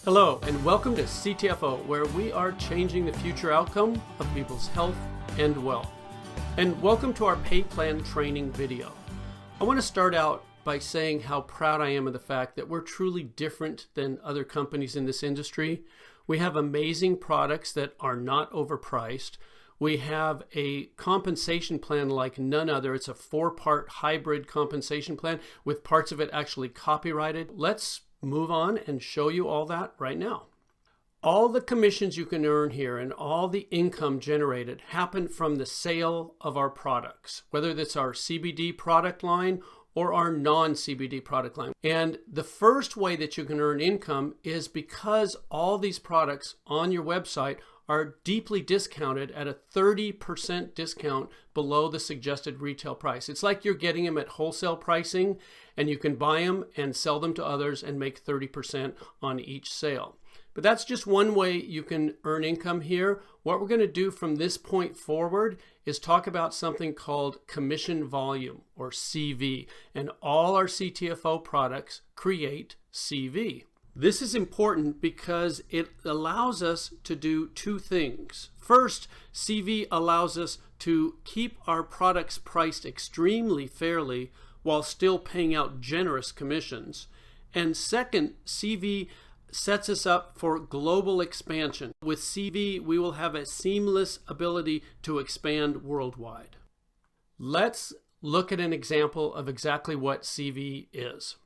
Hello, and welcome to CTFO, where we are changing the future outcome of people's health and wealth. And welcome to our pay plan training video. I want to start out by saying how proud I am of the fact that we're truly different than other companies in this industry. We have amazing products that are not overpriced. We have a compensation plan like none other. It's a 4-part hybrid compensation plan with parts of it actually copyrighted. Let's move on and show you all that right now. All the commissions you can earn here and all the income generated happen from the sale of our products, whether that's our CBD product line or our non-CBD product line. And the first way that you can earn income is because all these products on your website are deeply discounted at a 30% discount below the suggested retail price. It's like you're getting them at wholesale pricing and you can buy them and sell them to others and make 30% on each sale. But that's just one way you can earn income here. What we're going to do from this point forward is talk about something called commission volume, or CV, and all our CTFO products create CV. This is important because it allows us to do two things. First, CV allows us to keep our products priced extremely fairly while still paying out generous commissions. And second, CV sets us up for global expansion. With CV, we will have a seamless ability to expand worldwide. Let's look at an example of exactly what CV is.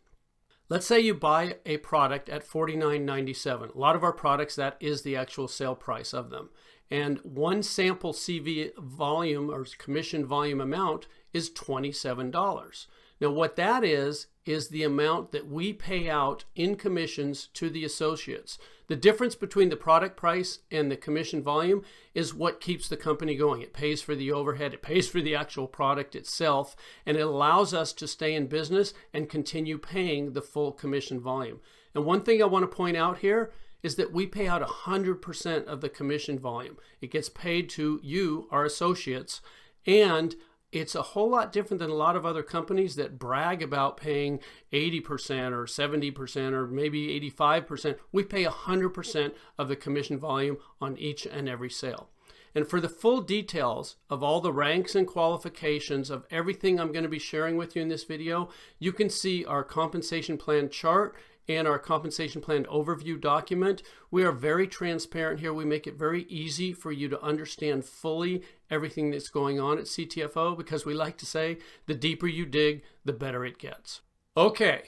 Let's say you buy a product at $49.97. A lot of our products, that is the actual sale price of them. And one sample CV volume or commission volume amount is $27. Now what that is the amount that we pay out in commissions to the associates. The difference between the product price and the commission volume is what keeps the company going. It pays for the overhead, it pays for the actual product itself, and it allows us to stay in business and continue paying the full commission volume. And one thing I want to point out here is that we pay out 100% of the commission volume. It gets paid to you, our associates, and it's a whole lot different than a lot of other companies that brag about paying 80% or 70% or maybe 85%. We pay 100% of the commission volume on each and every sale. And for the full details of all the ranks and qualifications of everything I'm going to be sharing with you in this video, you can see our compensation plan chart and our compensation plan overview document. We are very transparent here. We make it very easy for you to understand fully everything that's going on at CTFO, because we like to say the deeper you dig, the better it gets. Okay,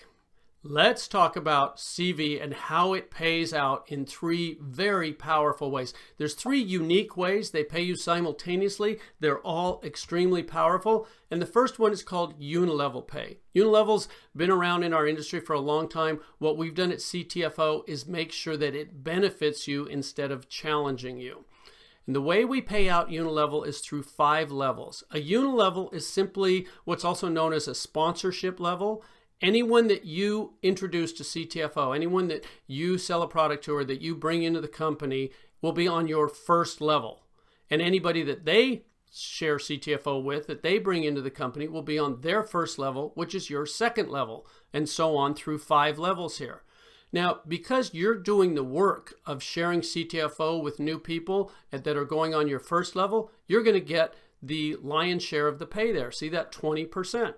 let's talk about CV and how it pays out in 3 very powerful ways. There's 3 unique ways they pay you simultaneously. They're all extremely powerful. And the first one is called unilevel pay. Unilevel's been around in our industry for a long time. What we've done at CTFO is make sure that it benefits you instead of challenging you. And the way we pay out unilevel is through 5 levels. A unilevel is simply what's also known as a sponsorship level. Anyone that you introduce to CTFO, anyone that you sell a product to or that you bring into the company will be on your first level. And anybody that they share CTFO with, that they bring into the company, will be on their first level, which is your second level, and so on through 5 levels here. Now, because you're doing the work of sharing CTFO with new people that are going on your first level, you're going to get the lion's share of the pay there. See that 20%.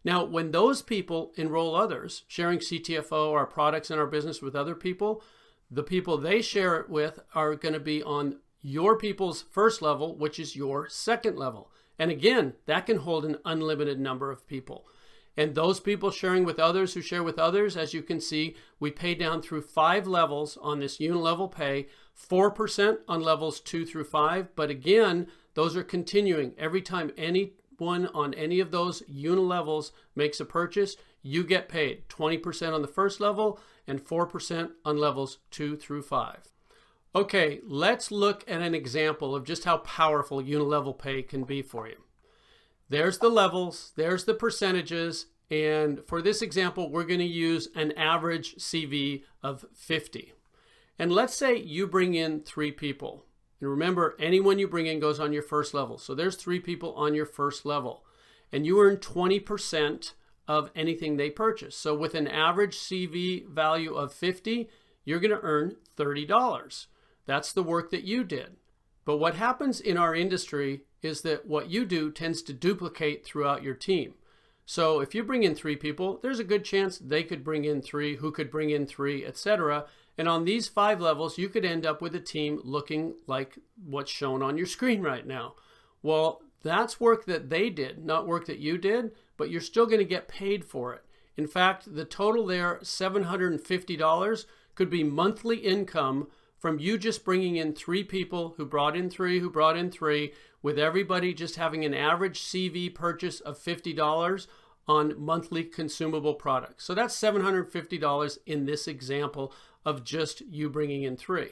Now, when those people enroll others, sharing CTFO, our products and our business with other people, the people they share it with are going to be on your people's first level, which is your second level. And again, that can hold an unlimited number of people. And those people sharing with others who share with others, as you can see, we pay down through 5 levels on this unilevel pay, 4% on levels 2 through 5. But again, those are continuing. Every time anyone on any of those unilevels makes a purchase, you get paid 20% on the first level and 4% on levels 2 through 5. Okay, let's look at an example of just how powerful unilevel pay can be for you. There's the levels, there's the percentages, and for this example, we're going to use an average CV of 50. And let's say you bring in 3 people. And remember, anyone you bring in goes on your first level. So there's 3 people on your first level. And you earn 20% of anything they purchase. So with an average CV value of 50, you're going to earn $30. That's the work that you did. But what happens in our industry is that what you do tends to duplicate throughout your team. So if you bring in 3 people, there's a good chance they could bring in 3, who could bring in 3, etc. And on these 5 levels, you could end up with a team looking like what's shown on your screen right now. Well, that's work that they did, not work that you did, but you're still going to get paid for it. In fact, the total there, $750, could be monthly income from you just bringing in 3 people who brought in 3, who brought in 3, with everybody just having an average CV purchase of $50 on monthly consumable products. So that's $750 in this example of just you bringing in 3.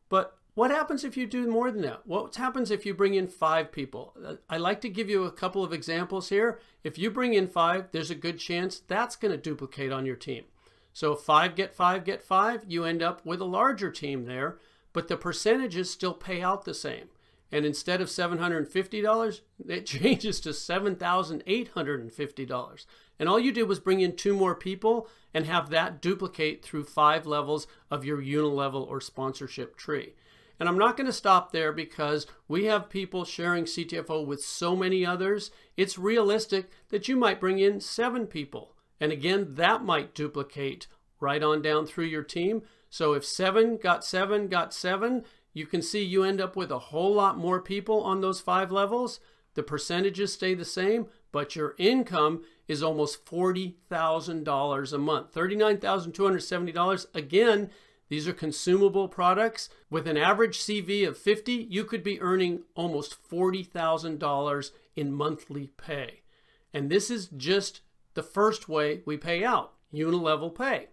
But what happens if you do more than that? What happens if you bring in 5 people? I like to give you a couple of examples here. If you bring in 5, there's a good chance that's going to duplicate on your team. So if 5 get 5 get 5, you end up with a larger team there, but the percentages still pay out the same. And instead of $750, it changes to $7,850. And all you did was bring in 2 more people and have that duplicate through 5 levels of your unilevel or sponsorship tree. And I'm not going to stop there because we have people sharing CTFO with so many others. It's realistic that you might bring in 7 people. And again, that might duplicate right on down through your team. So if 7 got 7 got 7, you can see you end up with a whole lot more people on those 5 levels. The percentages stay the same, but your income is almost $40,000 a month, $39,270. Again, these are consumable products. With an average CV of 50, you could be earning almost $40,000 in monthly pay. And this is just the first way we pay out, unilevel pay.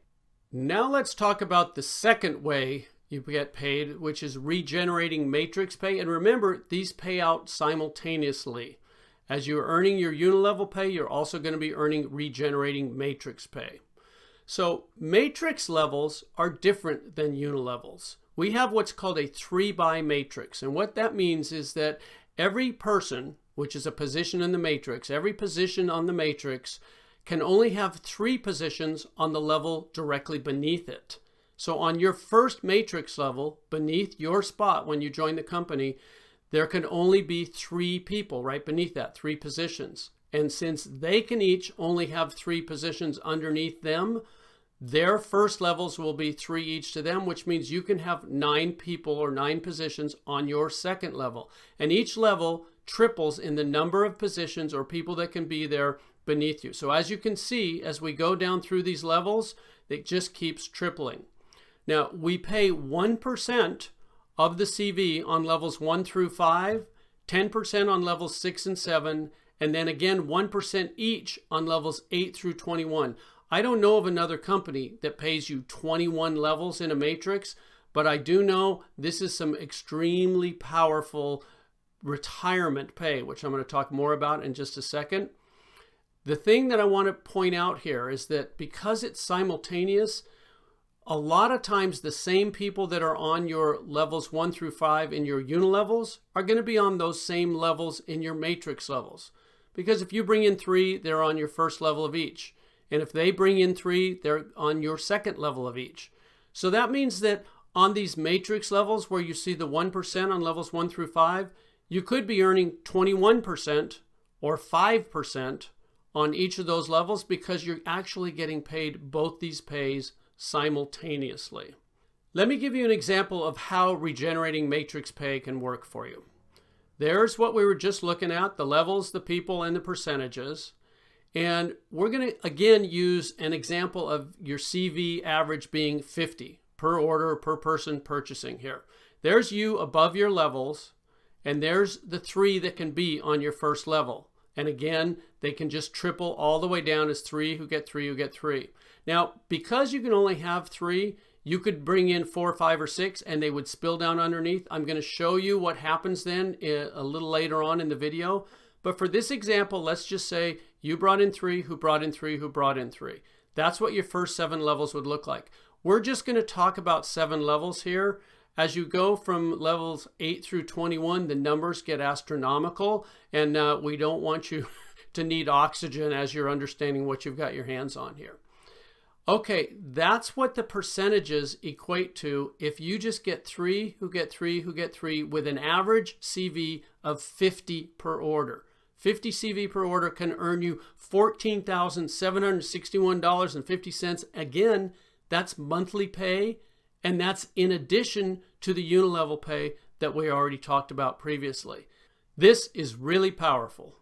Now let's talk about the second way you get paid, which is regenerating matrix pay. And remember, these pay out simultaneously. As you're earning your unilevel pay, you're also going to be earning regenerating matrix pay. So matrix levels are different than unilevels. We have what's called a 3-by matrix. And what that means is that every person, which is a position in the matrix, every position on the matrix can only have 3 positions on the level directly beneath it. So on your first matrix level, beneath your spot when you join the company, there can only be 3 people right beneath that, 3 positions. And since they can each only have 3 positions underneath them, their first levels will be 3 each to them, which means you can have 9 people or 9 positions on your second level. And each level triples in the number of positions or people that can be there beneath you. So as you can see, as we go down through these levels, it just keeps tripling. Now, we pay 1% of the CV on levels 1 through 5, 10% on levels 6 and 7, and then again 1% each on levels 8 through 21. I don't know of another company that pays you 21 levels in a matrix, but I do know this is some extremely powerful retirement pay, which I'm going to talk more about in just a second. The thing that I want to point out here is that because it's simultaneous, a lot of times the same people that are on your levels 1 through 5 in your unilevels are going to be on those same levels in your matrix levels. Because if you bring in 3, they're on your first level of each. And if they bring in 3, they're on your second level of each. So that means that on these matrix levels where you see the 1% on levels 1 through 5, you could be earning 21% or 5% on each of those levels because you're actually getting paid both these pays simultaneously. Let me give you an example of how regenerating matrix pay can work for you. There's what we were just looking at, the levels, the people, and the percentages. And we're going to, again, use an example of your CV average being 50 per order, per person purchasing here. There's you above your levels, and there's the 3 that can be on your first level. And again, they can just triple all the way down as 3 who get 3 who get 3. Now, because you can only have 3, you could bring in 4, 5, or 6, and they would spill down underneath. I'm going to show you what happens then a little later on in the video. But for this example, let's just say you brought in 3, who brought in 3, who brought in 3. That's what your first 7 levels would look like. We're just going to talk about 7 levels here. As you go from levels 8 through 21, the numbers get astronomical, and we don't want you to need oxygen as you're understanding what you've got your hands on here. Okay, that's what the percentages equate to if you just get 3 who get 3 who get 3 with an average CV of 50 per order. 50 CV per order can earn you $14,761.50. Again, that's monthly pay, and that's in addition to the unilevel pay that we already talked about previously. This is really powerful.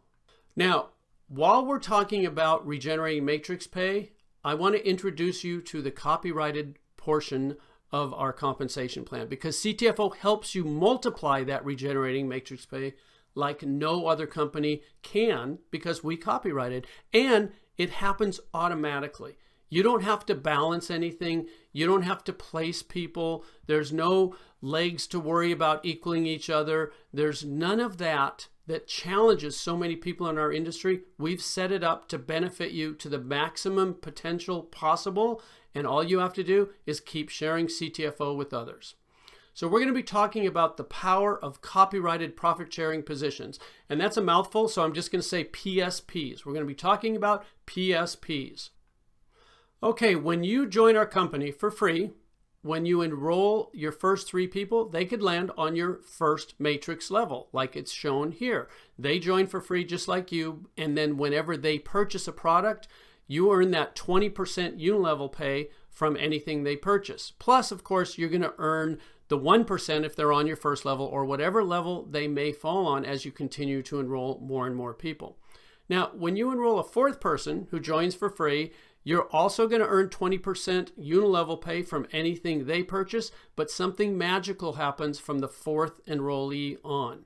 Now, while we're talking about regenerating matrix pay, I want to introduce you to the copyrighted portion of our compensation plan, because CTFO helps you multiply that regenerating matrix pay like no other company can, because we copyright it, and it happens automatically. You don't have to balance anything. You don't have to place people. There's no legs to worry about equaling each other. There's none of that challenges so many people in our industry. We've set it up to benefit you to the maximum potential possible, and all you have to do is keep sharing CTFO with others. So we're going to be talking about the power of copyrighted profit sharing positions, and that's a mouthful, so I'm just going to say PSPs. We're going to be talking about PSPs. Okay, when you join our company for free, when you enroll your first 3 people, they could land on your first matrix level, like it's shown here. They join for free just like you, and then whenever they purchase a product, you earn that 20% unilevel pay from anything they purchase. Plus, of course, you're going to earn the 1% if they're on your first level, or whatever level they may fall on as you continue to enroll more and more people. Now, when you enroll a 4th person who joins for free, you're also going to earn 20% unilevel pay from anything they purchase, but something magical happens from the 4th enrollee on.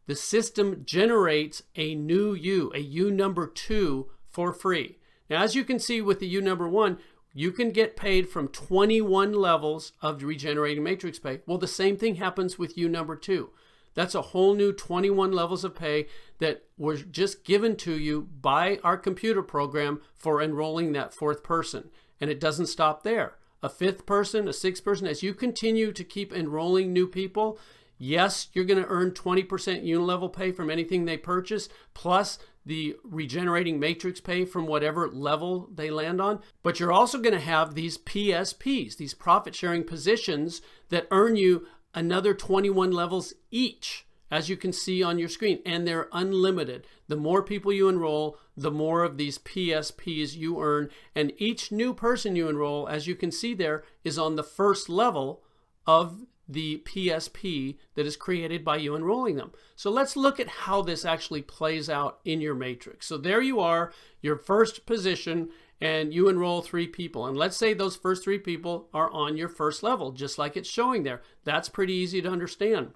The system generates a new U, a U number 2, for free. Now, as you can see with the U number 1, you can get paid from 21 levels of regenerating matrix pay. Well, the same thing happens with U number 2. That's a whole new 21 levels of pay that was just given to you by our computer program for enrolling that 4th person. And it doesn't stop there. A 5th person, a 6th person, as you continue to keep enrolling new people, yes, you're going to earn 20% unilevel pay from anything they purchase, plus the regenerating matrix pay from whatever level they land on. But you're also going to have these PSPs, these profit sharing positions, that earn you another 21 levels each, as you can see on your screen, and they're unlimited. The more people you enroll, the more of these PSPs you earn, and each new person you enroll, as you can see there, is on the first level of the PSP that is created by you enrolling them. So let's look at how this actually plays out in your matrix. So there you are, your first position, and you enroll 3 people. And let's say those first 3 people are on your first level, just like it's showing there. That's pretty easy to understand.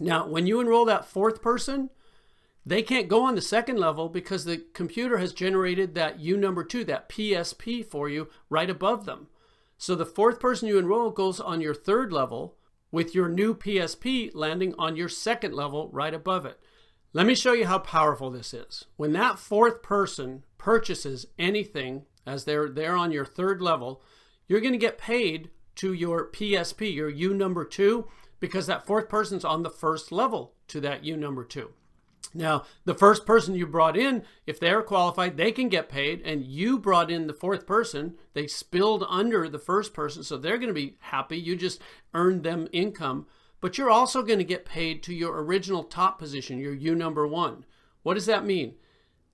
Now, when you enroll that 4th person, they can't go on the 2nd level because the computer has generated that U number 2, that PSP for you right above them. So the 4th person you enroll goes on your 3rd level, with your new PSP landing on your 2nd level right above it. Let me show you how powerful this is. When that 4th person purchases anything, as they're there on your 3rd level, you're going to get paid to your PSP, your U number 2, because that 4th person's on the 1st level to that U number 2. Now, the first person you brought in, if they're qualified, they can get paid, and you brought in the 4th person. They spilled under the 1st person, so they're going to be happy. You just earned them income. But you're also going to get paid to your original top position, your U number 1. What does that mean?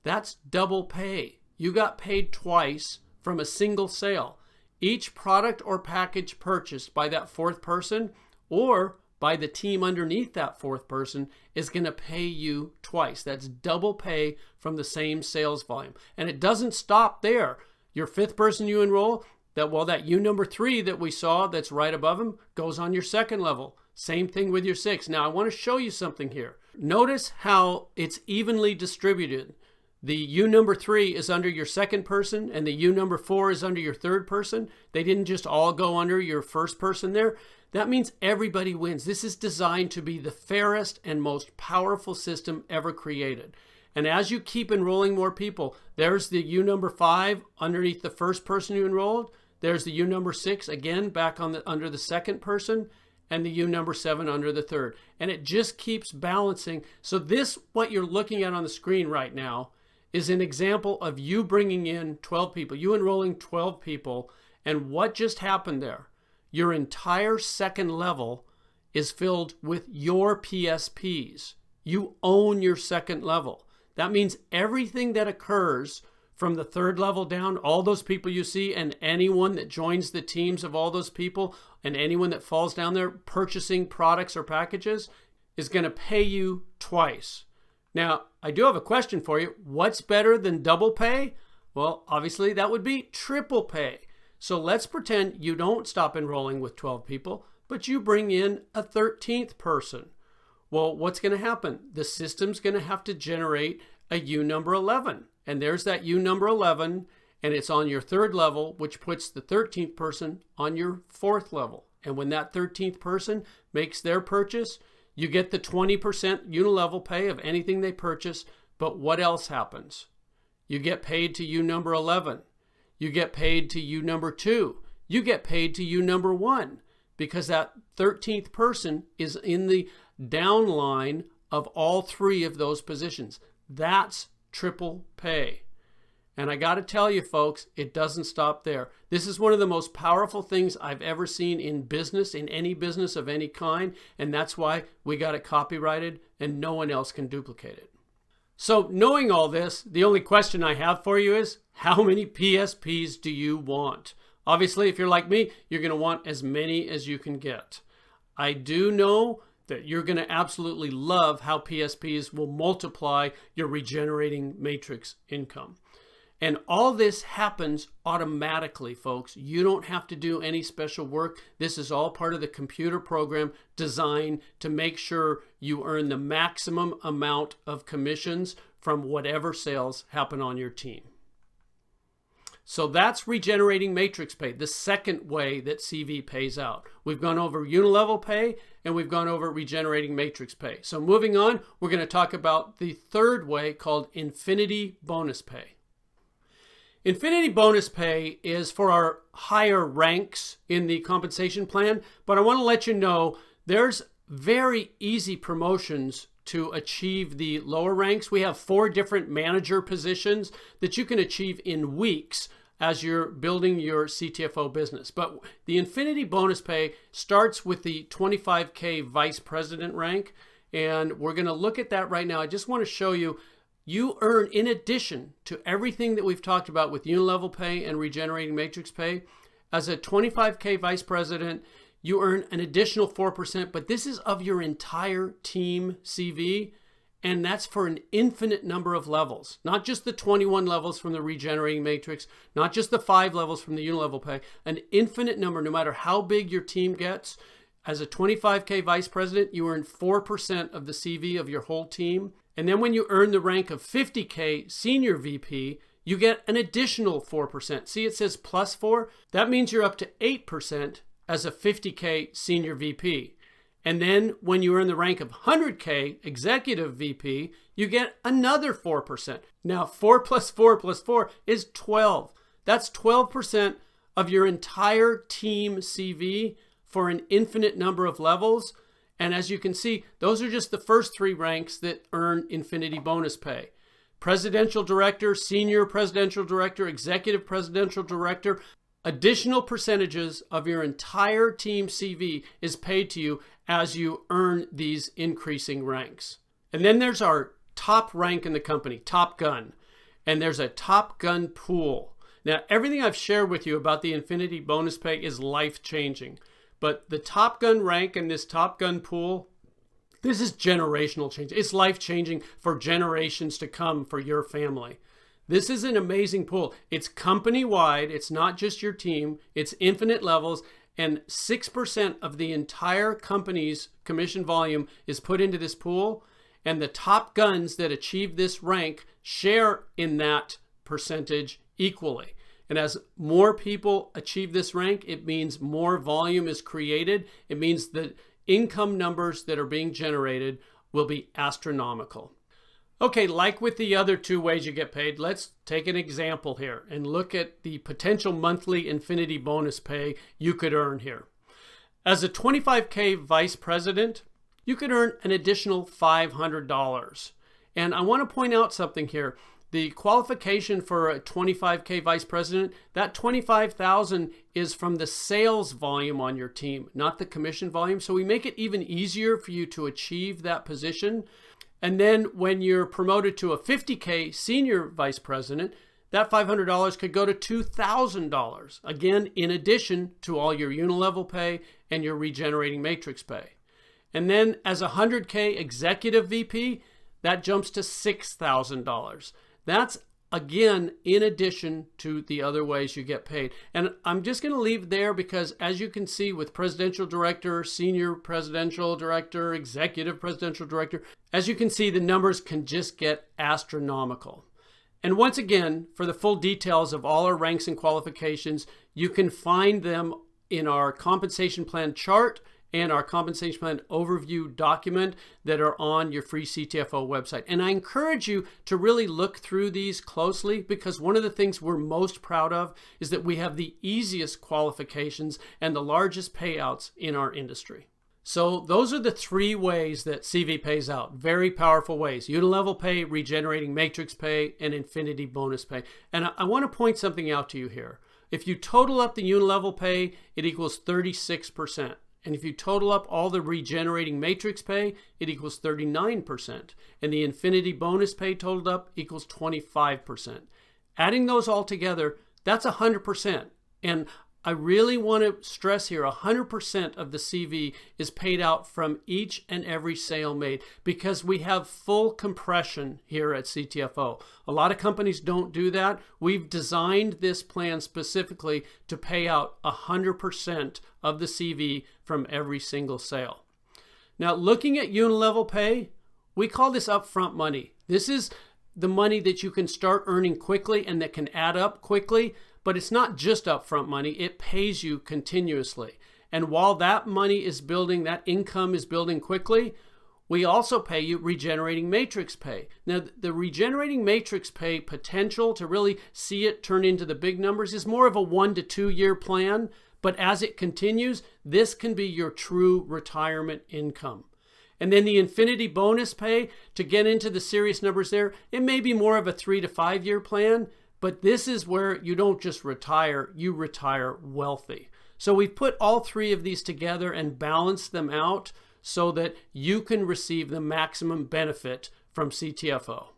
That's double pay. You got paid twice from a single sale. Each product or package purchased by that 4th person or by the team underneath that 4th person is going to pay you twice. That's double pay from the same sales volume. And it doesn't stop there. Your 5th person you enroll, that U number 3 that we saw that's right above him goes on your 2nd level. Same thing with your 6th. Now I want to show you something here. Notice how it's evenly distributed. The U number 3 is under your 2nd person, and the U number 4 is under your 3rd person. They didn't just all go under your 1st person there. That means everybody wins. This is designed to be the fairest and most powerful system ever created. And as you keep enrolling more people, there's the U number 5 underneath the 1st person you enrolled. There's the U number 6 again back on under the 2nd person, and the U number 7 under the 3rd. And it just keeps balancing. So this, what you're looking at on the screen right now, is an example of you bringing in 12 people, you enrolling 12 people, And what just happened there? Your entire second level is filled with your PSPs. You own your second level. That means everything that occurs from the third level down, all those people you see, and anyone that joins the teams of all those people, and anyone that falls down there purchasing products or packages, is going to pay you twice. Now, I do have a question for you. What's better than double pay? Well, obviously that would be triple pay. So let's pretend you don't stop enrolling with 12 people, but you bring in a 13th person. Well, what's going to happen? The system's going to have to generate a U number 11. And there's that U number 11, and it's on your third level, which puts the 13th person on your fourth level. And when that 13th person makes their purchase, you get the 20% unilevel pay of anything they purchase. But what else happens? You get paid to U number 11. You get paid to U number 2. You get paid to U number 1, because that 13th person is in the downline of all three of those positions. That's triple pay. And I got to tell you, folks, it doesn't stop there. This is one of the most powerful things I've ever seen in business, in any business of any kind. And that's why we got it copyrighted and no one else can duplicate it. So knowing all this, the only question I have for you is, how many PSPs do you want? Obviously, if you're like me, you're going to want as many as you can get. I do know that you're going to absolutely love how PSPs will multiply your regenerating matrix income. And all this happens automatically, folks. You don't have to do any special work. This is all part of the computer program designed to make sure you earn the maximum amount of commissions from whatever sales happen on your team. So that's regenerating matrix pay, the second way that CV pays out. We've gone over unilevel pay and we've gone over regenerating matrix pay. So moving on, we're going to talk about the third way called infinity bonus pay. Infinity bonus pay is for our higher ranks in the compensation plan, but I want to let you know there's very easy promotions to achieve the lower ranks. We have 4 different manager positions that you can achieve in weeks as you're building your CTFO business. But the infinity bonus pay starts with the 25K vice president rank, and we're going to look at that right now. I just want to show you, you earn, in addition to everything that we've talked about with unilevel pay and regenerating matrix pay, as a 25K vice president, you earn an additional 4%, but this is of your entire team CV, and that's for an infinite number of levels, not just the 21 levels from the regenerating matrix, not just the 5 levels from the unilevel pay, an infinite number, no matter how big your team gets. As a 25K vice president, you earn 4% of the CV of your whole team. And then when you earn the rank of 50K senior VP, you get an additional 4%. See, it says plus 4. That means you're up to 8% as a 50K senior VP. And then when you earn the rank of 100K executive VP, you get another 4%. Now 4 plus 4 plus 4 is 12. That's 12% of your entire team CV for an infinite number of levels. And as you can see, those are just the first 3 ranks that earn infinity bonus pay. Presidential director, senior presidential director, executive presidential director. Additional percentages of your entire team CV is paid to you as you earn these increasing ranks. And then there's our top rank in the company, Top Gun. And there's a Top Gun pool. Now, everything I've shared with you about the infinity bonus pay is life-changing. But the Top Gun rank and this Top Gun pool, this is generational change. It's life-changing for generations to come for your family. This is an amazing pool. It's company-wide. It's not just your team. It's infinite levels. And 6% of the entire company's commission volume is put into this pool. And the top guns that achieve this rank share in that percentage equally. And as more people achieve this rank, it means more volume is created. It means the income numbers that are being generated will be astronomical. Okay, like with the other 2 ways you get paid, let's take an example here and look at the potential monthly infinity bonus pay you could earn here. As a 25K vice president, you could earn an additional $500. And I want to point out something here. The qualification for a 25K vice president, that 25,000 is from the sales volume on your team, not the commission volume. So we make it even easier for you to achieve that position. And then when you're promoted to a 50K senior vice president, that $500 could go to $2,000, again, in addition to all your unilevel pay and your regenerating matrix pay. And then as a 100K executive VP, that jumps to $6,000. That's, again, in addition to the other ways you get paid. And I'm just going to leave there because, as you can see with presidential director, senior presidential director, executive presidential director, as you can see, the numbers can just get astronomical. And once again, for the full details of all our ranks and qualifications, you can find them in our compensation plan chart and our compensation plan overview document that are on your free CTFO website. And I encourage you to really look through these closely, because one of the things we're most proud of is that we have the easiest qualifications and the largest payouts in our industry. So those are the three ways that CV pays out. Very powerful ways: unilevel pay, regenerating matrix pay, and infinity bonus pay. And I want to point something out to you here. If you total up the unilevel pay, it equals 36%. And if you total up all the regenerating matrix pay, it equals 39%. And the infinity bonus pay totaled up equals 25%. Adding those all together, that's 100%. And I really want to stress here, 100% of the CV is paid out from each and every sale made, because we have full compression here at CTFO. A lot of companies don't do that. We've designed this plan specifically to pay out 100% of the CV from every single sale. Now, looking at unilevel pay, we call this upfront money. This is the money that you can start earning quickly and that can add up quickly. But it's not just upfront money, it pays you continuously. And while that money is building, that income is building quickly, we also pay you regenerating matrix pay. Now, the regenerating matrix pay potential to really see it turn into the big numbers is more of a 1 to 2 year plan. But as it continues, this can be your true retirement income. And then the infinity bonus pay, to get into the serious numbers there, it may be more of a 3 to 5 year plan. But this is where you don't just retire, you retire wealthy. So we've put all three of these together and balanced them out so that you can receive the maximum benefit from CTFO.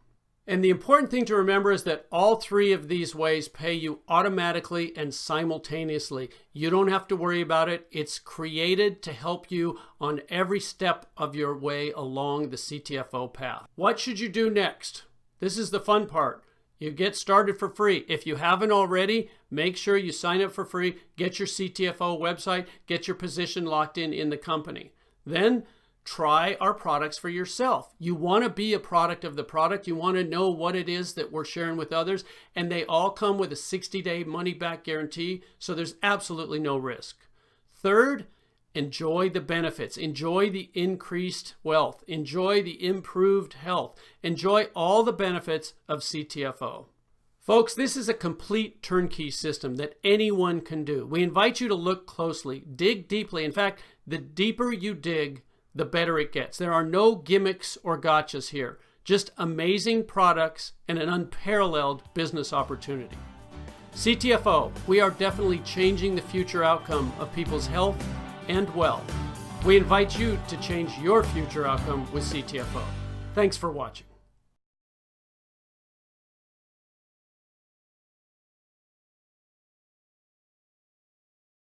And the important thing to remember is that all three of these ways pay you automatically and simultaneously. You don't have to worry about it. It's created to help you on every step of your way along the CTFO path. What should you do next? This is the fun part. You get started for free. If you haven't already, make sure you sign up for free, get your CTFO website, get your position locked in the company. Then try our products for yourself. You want to be a product of the product. You want to know what it is that we're sharing with others. And they all come with a 60-day money-back guarantee, so there's absolutely no risk. Third, enjoy the benefits, enjoy the increased wealth, enjoy the improved health, enjoy all the benefits of CTFO. Folks, this is a complete turnkey system that anyone can do. We invite you to look closely, dig deeply. In fact, the deeper you dig, the better it gets. There are no gimmicks or gotchas here, just amazing products and an unparalleled business opportunity. CTFO, we are definitely changing the future outcome of people's health and wealth. We invite you to change your future outcome with CTFO. Thanks for watching.